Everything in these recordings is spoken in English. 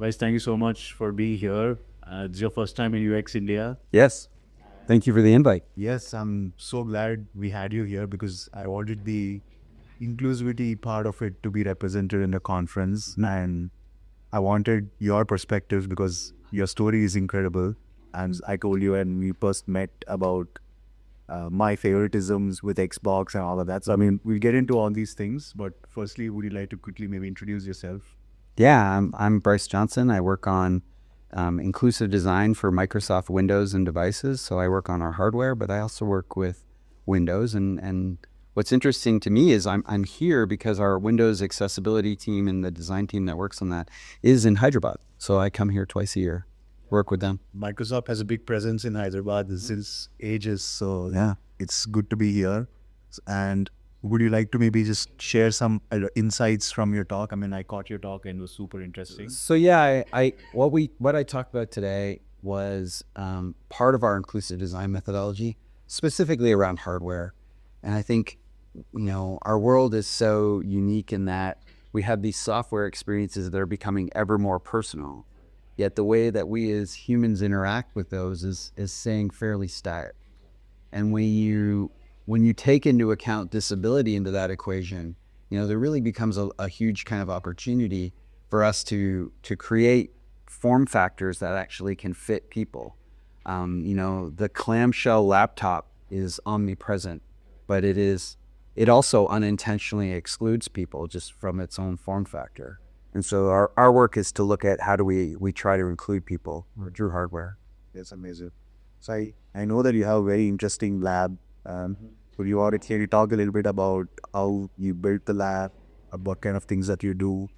Bryce, thank you so much for being here. It's your first time in UX India. Yes. Thank you for the invite. Yes, I'm so glad we had you here because I wanted the inclusivity part of it to be represented in the conference. And I wanted your perspectives because your story is incredible. And I told you when we first met about my favoritisms with Xbox and all of that. So, I mean, we'll get into all these things. But firstly, would you like to quickly maybe introduce yourself? Yeah, I'm Bryce Johnson. I work on inclusive design for Microsoft Windows and devices. So I work on our hardware, but I also work with Windows. And what's interesting to me is I'm here because our Windows accessibility team and the design team that works on that is in Hyderabad. So I come here twice a year, work with them. Microsoft has a big presence in Hyderabad since ages. So, yeah, it's good to be here. And would you like to maybe just share some insights from your talk? I mean, I caught your talk and it was super interesting. So yeah, what I talked about today was part of our inclusive design methodology, specifically around hardware. And I think, our world is so unique in that we have these software experiences that are becoming ever more personal. Yet the way that we as humans interact with those is staying fairly static. And when you take into account disability into that equation, there really becomes a huge kind of opportunity for us to create form factors that actually can fit people. The clamshell laptop is omnipresent, but it also unintentionally excludes people just from its own form factor. And so our work is to look at how do we try to include people through hardware. That's amazing. So I know that you have a very interesting lab. Could you already can you talk a little bit about how you built the lab, what kind of things that you do,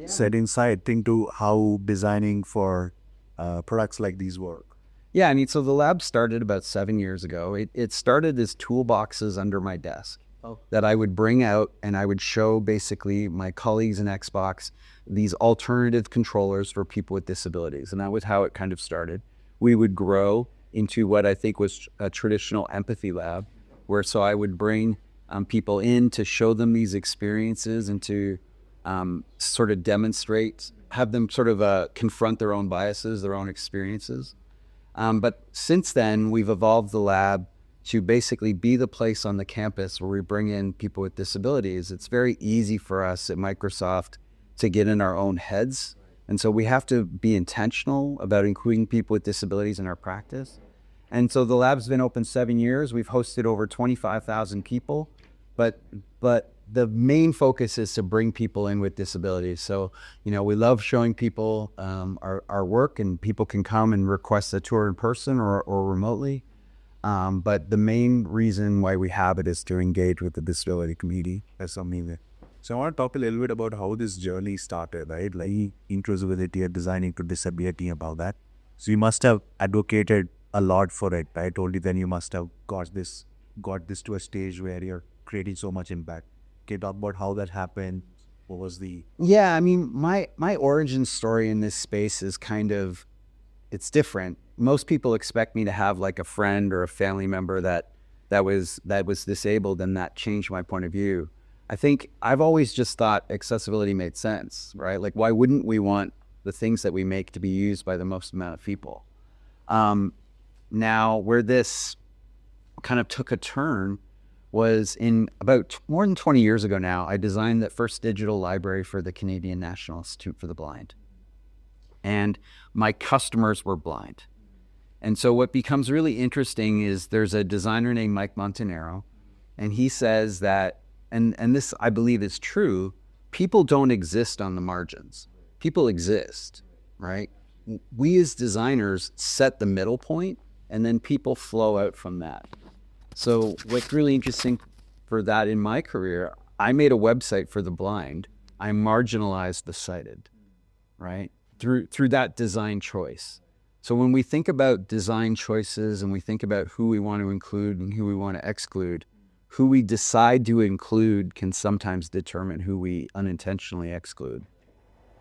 set inside, think to how designing for products like these work? Yeah, so the lab started about 7 years ago. It started as toolboxes under my desk that I would bring out and I would show basically my colleagues in Xbox these alternative controllers for people with disabilities. And that was how it kind of started. We would grow into what I think was a traditional empathy lab, where so I would bring people in to show them these experiences and to sort of demonstrate, have them sort of confront their own biases, their own experiences. But since then, we've evolved the lab to basically be the place on the campus where we bring in people with disabilities. It's very easy for us at Microsoft to get in our own heads. And so we have to be intentional about including people with disabilities in our practice. And so the lab's been open 7 years. We've hosted over 25,000 people, but the main focus is to bring people in with disabilities. So, we love showing people our work, and people can come and request a tour in person or remotely. But the main reason why we have it is to engage with the disability community. That's amazing. So I want to talk a little bit about how this journey started, right? Like inclusivity and designing to disability, about that. So you must have advocated a lot for it, right? Only then you must have got this to a stage where you're creating so much impact. Can you talk about how that happened? What was the... Yeah, my origin story in this space is it's different. Most people expect me to have like a friend or a family member that was disabled, and that changed my point of view. I think I've always just thought accessibility made sense, right? Like, why wouldn't we want the things that we make to be used by the most amount of people? Now, where this kind of took a turn was in about more than 20 years ago now. I designed the first digital library for the Canadian National Institute for the Blind. And my customers were blind. And so what becomes really interesting is there's a designer named Mike Montanaro, and he says that, and this I believe is true, people don't exist on the margins. People exist, right? We as designers set the middle point, and then people flow out from that. So what's really interesting for that in my career, I made a website for the blind. I marginalized the sighted, right? Through that design choice. So when we think about design choices and we think about who we want to include and who we want to exclude, who we decide to include can sometimes determine who we unintentionally exclude.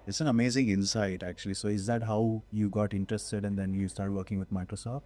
It's an amazing insight, actually. So is that how you got interested and then you started working with Microsoft?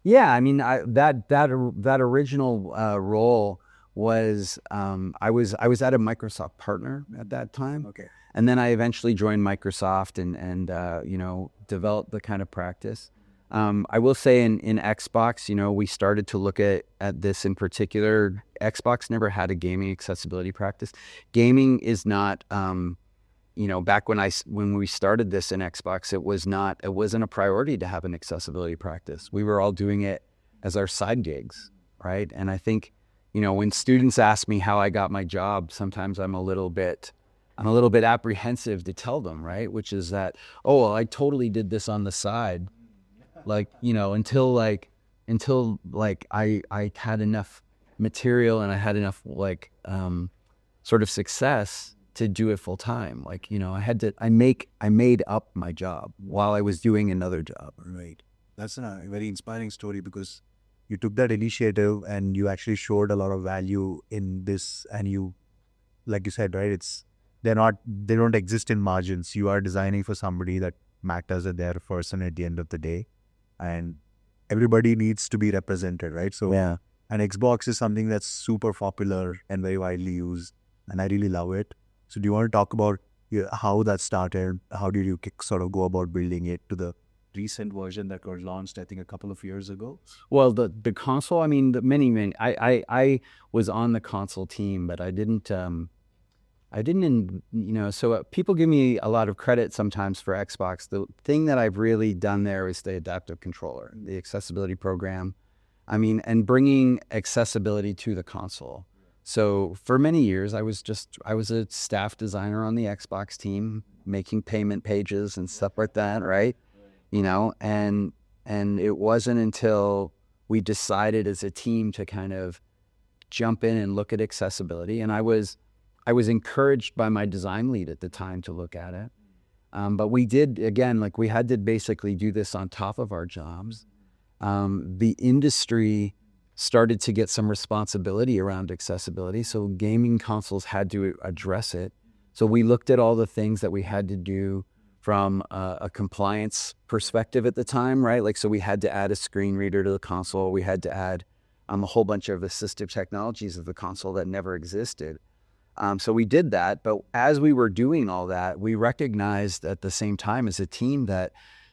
Yeah, that original role was I was at a Microsoft partner at that time. Okay. And then I eventually joined Microsoft and you know, developed the kind of practice. I will say in Xbox, you know, we started to look at this in particular. Xbox never had a gaming accessibility practice. Gaming is not, you know, back when we started this in Xbox, it wasn't a priority to have an accessibility practice. We were all doing it as our side gigs, right? And I think, you know, when students ask me how I got my job, sometimes I'm a little bit apprehensive to tell them, right? Which is that, oh, well, I totally did this on the side. Like, you know, until I had enough material and I had enough sort of success to do it full time. Like, you know, I made up my job while I was doing another job. Right. That's a very inspiring story because you took that initiative and you actually showed a lot of value in this, and you, like you said, right, they don't exist in margins. You are designing for somebody that matters as their person at the end of the day, and everybody needs to be represented, right? So Yeah. an Xbox is something that's super popular and very widely used, and I really love it. So do you want to talk about how that started? How did you sort of go about building it to the recent version that got launched, I think, a couple of years ago? Well, the console, I mean, I was on the console team, but I didn't, you know, so people give me a lot of credit sometimes for Xbox. The thing that I've really done there is the adaptive controller, the accessibility program. I mean, and bringing accessibility to the console. So for many years, I was a staff designer on the Xbox team, making payment pages and stuff like that, right? You know, and it wasn't until we decided as a team to kind of jump in and look at accessibility, and I was encouraged by my design lead at the time to look at it. But we did, again, like we had to basically do this on top of our jobs. The industry started to get some responsibility around accessibility, so gaming consoles had to address it. So we looked at all the things that we had to do from a compliance perspective at the time, right? Like, so we had to add a screen reader to the console. We had to add a whole bunch of assistive technologies of the console that never existed. So we did that, but as we were doing all that, we recognized at the same time as a team that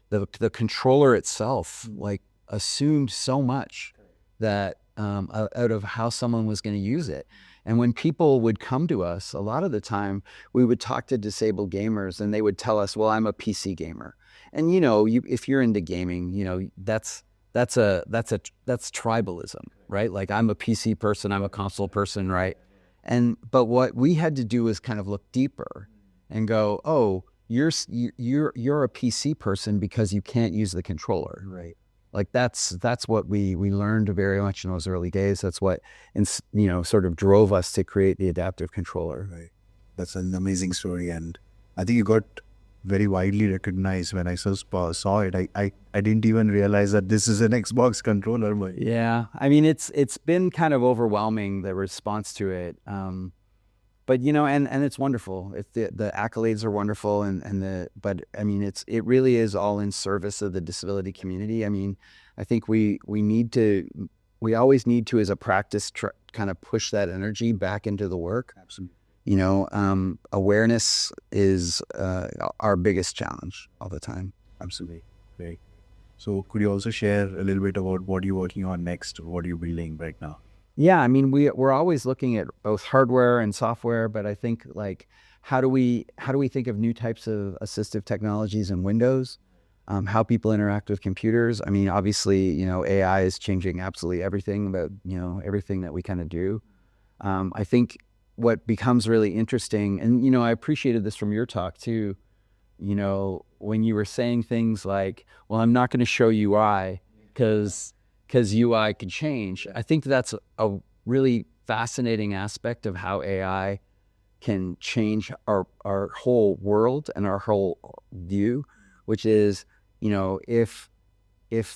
the controller itself like assumed so much that out of how someone was going to use it. And when people would come to us, a lot of the time we would talk to disabled gamers and they would tell us, well, I'm a PC gamer. And, you know, if you're into gaming, you know, that's tribalism, right? Like, I'm a PC person, I'm a console person, right? But what we had to do is kind of look deeper and go, oh, you're a PC person because you can't use the controller, right? Like that's what we learned very much in those early days. That's what, you know, sort of drove us to create the adaptive controller. Right. That's an amazing story, and I think you got very widely recognized. When I first saw it, I didn't even realize that this is an Xbox controller. But yeah, I mean, it's been kind of overwhelming, the response to it. But you know, and it's wonderful. The accolades are wonderful, but I mean, it really is all in service of the disability community. I mean, I think we always need to, as a practice, kind of push that energy back into the work. Absolutely. You know, awareness is our biggest challenge all the time. Absolutely. Great. So could you also share a little bit about what you're working on next, or what you're building right now? Yeah, I mean, we're always looking at both hardware and software, but I think, like, how do we think of new types of assistive technologies in Windows, how people interact with computers. I mean, obviously, you know, AI is changing absolutely everything about, you know, everything that we kind of do. I think what becomes really interesting, and, you know, I appreciated this from your talk too, you know, when you were saying things like, well, I'm not going to show UI because UI could change. I think that's a really fascinating aspect of how AI can change our whole world and our whole view, which is, you know, if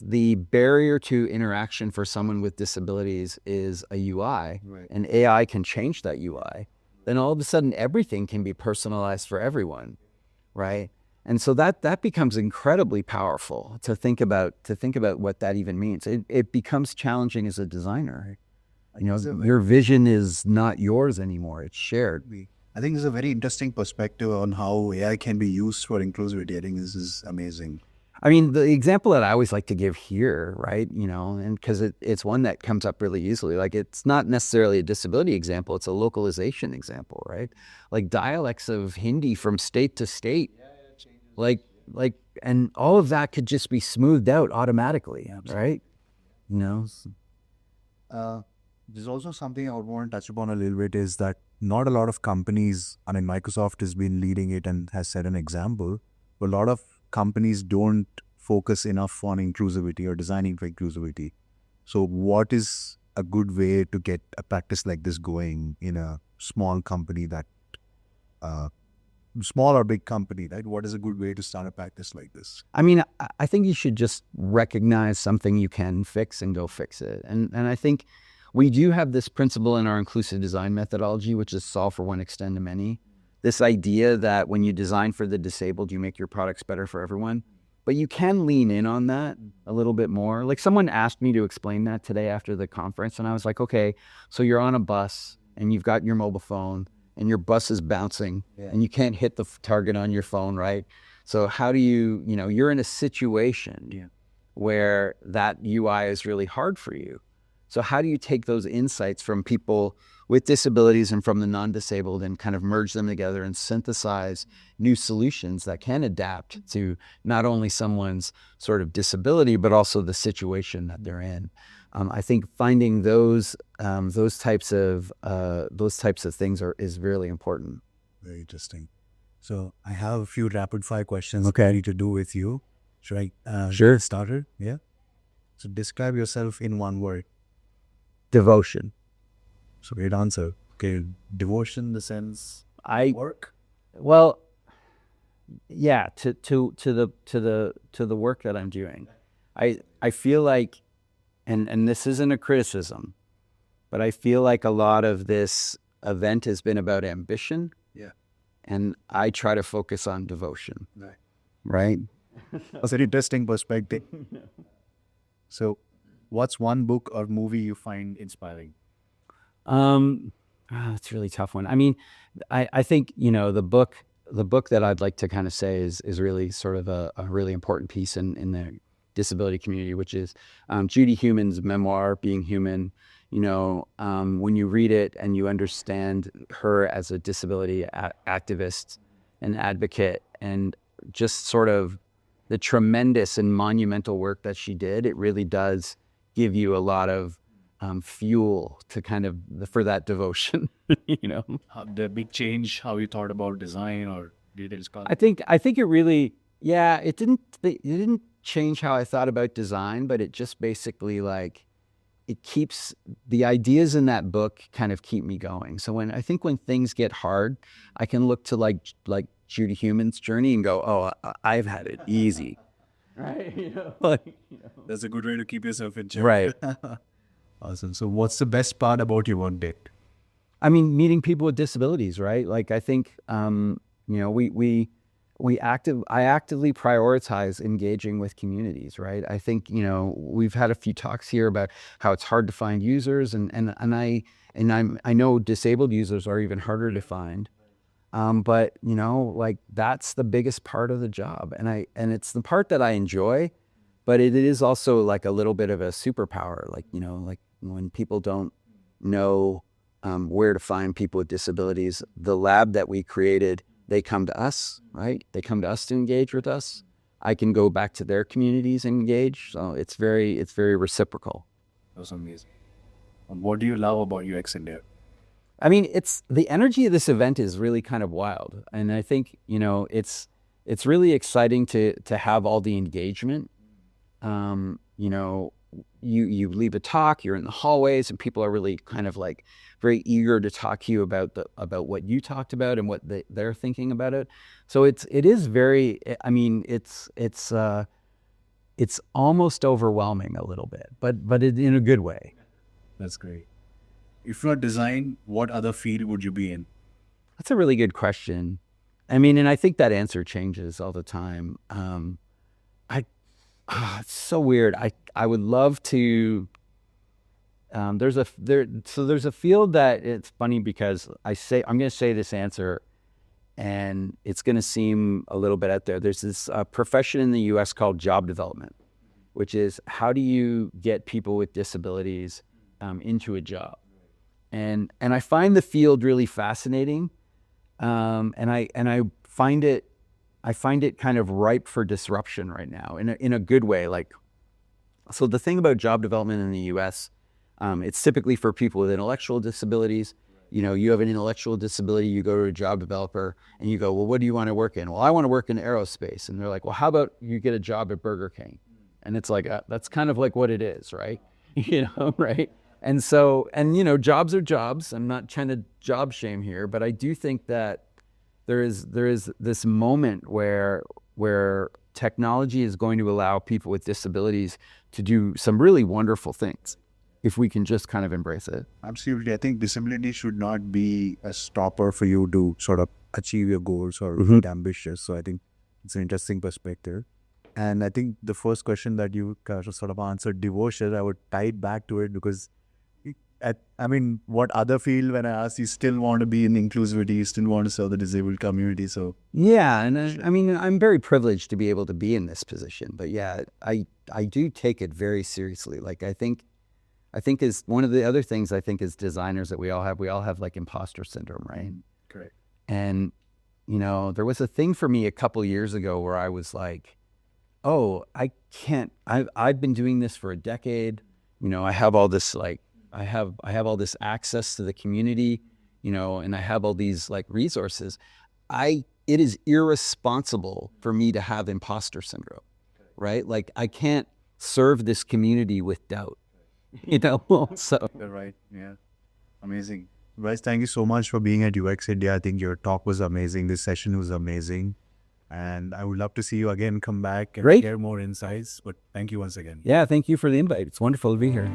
the barrier to interaction for someone with disabilities is a UI, Right. and AI can change that UI, then all of a sudden everything can be personalized for everyone, right? And so that becomes incredibly powerful to think about what that even means. It becomes challenging as a designer. Your vision is not yours anymore. It's shared. I think this is a very interesting perspective on how AI can be used for inclusivity. I think this is amazing. I mean, the example that I always like to give here, right, and because it's one that comes up really easily, like it's not necessarily a disability example, it's a localization example, right? Like dialects of Hindi from state to state, like, and all of that could just be smoothed out automatically, right? There's also something I would want to touch upon a little bit is that not a lot of companies, I mean, Microsoft has been leading it and has set an example, but a lot of companies don't focus enough on inclusivity or designing for inclusivity. So what is a good way to get a practice like this going in a small company that, small or big company, right? What is a good way to start a practice like this? I mean, I think you should just recognize something you can fix and go fix it. And I think we do have this principle in our inclusive design methodology, which is solve for one, extend to many. This idea that when you design for the disabled, you make your products better for everyone. But you can lean in on that a little bit more. Like someone asked me to explain that today after the conference, and I was like, okay, so you're on a bus and you've got your mobile phone and your bus is bouncing and you can't hit the target on your phone, right? So how do you're in a situation where that UI is really hard for you. So how do you take those insights from people with disabilities and from the non-disabled and kind of merge them together and synthesize new solutions that can adapt to not only someone's sort of disability, but also the situation that they're in? I think finding those types of things is really important. Very interesting. So I have a few rapid fire questions ready to do with you. Should I Sure. get started? Yeah. So describe yourself in one word. Devotion. So great answer. Okay, devotion in the sense work. Well, yeah, to the work that I'm doing. I feel like, and this isn't a criticism, but I feel like a lot of this event has been about ambition. Yeah. And I try to focus on devotion. Right? That's an interesting perspective. So what's one book or movie you find inspiring? It's a really tough one. I mean, I think, the book that I'd like to kind of say is really sort of a really important piece in the disability community, which is Judy Heumann's memoir, Being Human. When you read it and you understand her as a disability activist and advocate and just sort of the tremendous and monumental work that she did, it really does give you a lot of fuel to kind of for that devotion. The big change, how you thought about design or details. I think it really, it didn't change how I thought about design, but it just basically it keeps the ideas in that book kind of keep me going. So when things get hard, I can look to like Judy Heumann's journey and go, oh, I've had it easy. Right? That's a good way to keep yourself in check. Right. Awesome. So what's the best part about your work day? I mean, meeting people with disabilities, right? Like I think, I actively prioritize engaging with communities, right? I think, we've had a few talks here about how it's hard to find users and I know disabled users are even harder to find. But that's the biggest part of the job. And it's the part that I enjoy, but it is also like a little bit of a superpower. Like when people don't know where to find people with disabilities, the lab that we created, they come to us, right? They come to us to engage with us. I can go back to their communities and engage. So it's very reciprocal. That was amazing. And what do you love about UX India? I mean, it's the energy of this event is really kind of wild. And I think, it's really exciting to have all the engagement. You leave a talk, you're in the hallways and people are really kind of very eager to talk to you about what you talked about and what they're thinking about it. So it is very, I mean, it's almost overwhelming a little bit, but in a good way. That's great. If not design, what other field would you be in? That's a really good question. I mean, and I think that answer changes all the time. It's so weird. I would love to There's a field that it's funny because I'm going to say this answer, and it's going to seem a little bit out there. There's this profession in the U.S. called job development, which is how do you get people with disabilities into a job, and I find the field really fascinating, and I find it kind of ripe for disruption right now in a good way. Like, so the thing about job development in the U.S. It's typically for people with intellectual disabilities. You know, you have an intellectual disability, you go to a job developer and you go, well, what do you want to work in? Well, I want to work in aerospace. And they're like, well, how about you get a job at Burger King? And it's like, that's kind of like what it is, right? You know, right? And so, you know, jobs are jobs. I'm not trying to job shame here, but I do think that there is this moment where technology is going to allow people with disabilities to do some really wonderful things, if we can just kind of embrace it. Absolutely. I think disability should not be a stopper for you to sort of achieve your goals or be ambitious. So I think it's an interesting perspective. And I think the first question that you sort of answered, devotion, I would tie it back to it because, what other field, when I asked, you still want to be in inclusivity, you still want to serve the disabled community. So yeah, and I'm very privileged to be able to be in this position. But yeah, I do take it very seriously. Like I think is one of the other things I think as designers that we all have like imposter syndrome, right? Correct. And, you know, there was a thing for me a couple years ago where I was like, oh, I've been doing this for a decade. You know, I have all this I have all this access to the community, you know, and I have all these like resources. It is irresponsible for me to have imposter syndrome, right? Like I can't serve this community with doubt. You know, so You're right. Yeah. amazing. Bryce, thank you so much for being at UX India. I think your talk was amazing. This session was amazing. And I would love to see you again, come back and Great. share more insights. But thank you once again. Yeah, thank you for the invite. It's wonderful to be here.